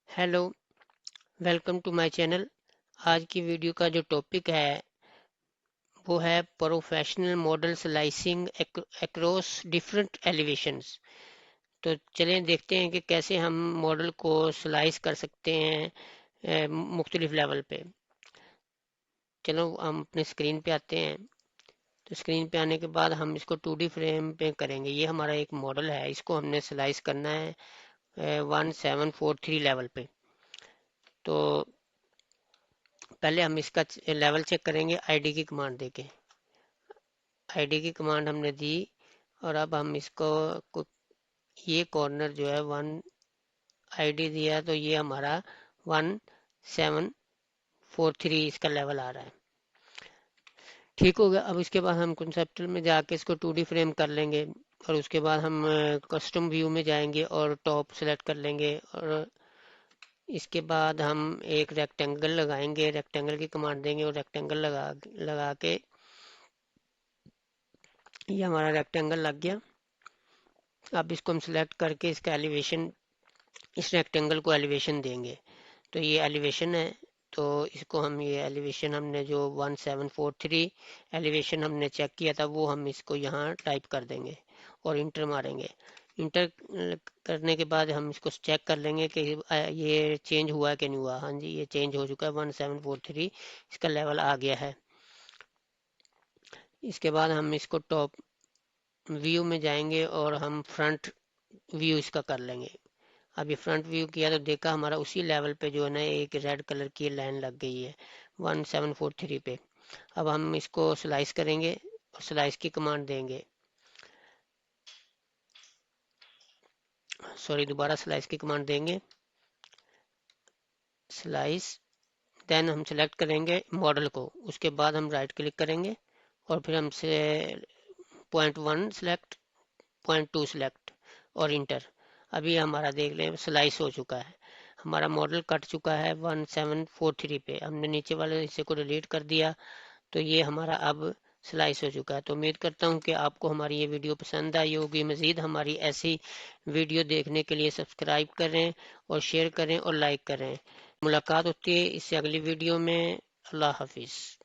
Hello, welcome to my channel. आज की video का जो टॉपिक है वो है professional model slicing across different elevations. तो चलें देखते हैं कि कैसे हम मॉडल को स्लाइस कर सकते हैं मुख्तलिफ लेवल पे। चलो हम अपने स्क्रीन पे आते हैं। तो स्क्रीन पे आने के बाद हम इसको 2D फ्रेम पे करेंगे। ये हमारा एक मॉडल है, इसको हमने स्लाइस करना है 1743 लेवल पे। तो पहले हम इसका लेवल चेक करेंगे आईडी की कमांड देके। आईडी की कमांड हमने दी और अब हम इसको ये कॉर्नर जो है वन आईडी दिया तो ये हमारा 1743 इसका लेवल आ रहा है। ठीक हो गया। अब इसके बाद हम कंसेप्चुअल में जाके इसको 2D फ्रेम कर लेंगे और उसके बाद हम कस्टम व्यू में जाएंगे और टॉप सेलेक्ट कर लेंगे और इसके बाद हम एक रेक्टेंगल लगाएंगे, रेक्टेंगल की कमांड देंगे और रेक्टेंगल लगा के ये हमारा रेक्टेंगल लग गया। अब इसको हम सिलेक्ट करके इसका एलिवेशन, इस रेक्टेंगल को एलिवेशन देंगे। तो ये एलिवेशन है। तो इसको हम ये एलिवेशन हमने जो 1743 एलिवेशन हमने चेक किया था वो हम इसको यहाँ टाइप कर देंगे और इंटर मारेंगे। इंटर करने के बाद हम इसको चेक कर लेंगे कि ये चेंज हुआ है कि नहीं हुआ। हाँ जी, ये चेंज हो चुका है, 1743 इसका लेवल आ गया है। इसके बाद हम इसको टॉप व्यू में जाएंगे और हम फ्रंट व्यू इसका कर लेंगे। अभी फ्रंट व्यू किया तो देखा हमारा उसी लेवल पे जो है ना एक रेड कलर की लाइन लग गई है 1743 पे। अब हम इसको स्लाइस करेंगे और स्लाइस की कमांड देंगे। सॉरी, दोबारा स्लाइस की कमांड देंगे, स्लाइस। देन हम सेलेक्ट करेंगे मॉडल को, उसके बाद हम राइट क्लिक करेंगे और फिर हमसे .1 सिलेक्ट, .2 सिलेक्ट और इंटर। अभी हमारा देख लें स्लाइस हो चुका है, हमारा मॉडल कट चुका है 1743 पे। हमने नीचे वाले हिस्से को डिलीट कर दिया तो ये हमारा अब स्लाइस हो चुका है। तो उम्मीद करता हूँ कि आपको हमारी ये वीडियो पसंद आई होगी। मज़ीद हमारी ऐसी वीडियो देखने के लिए सब्सक्राइब करें और शेयर करें और लाइक करें। मुलाकात होती है इससे अगली वीडियो में। अल्लाह हाफिज़।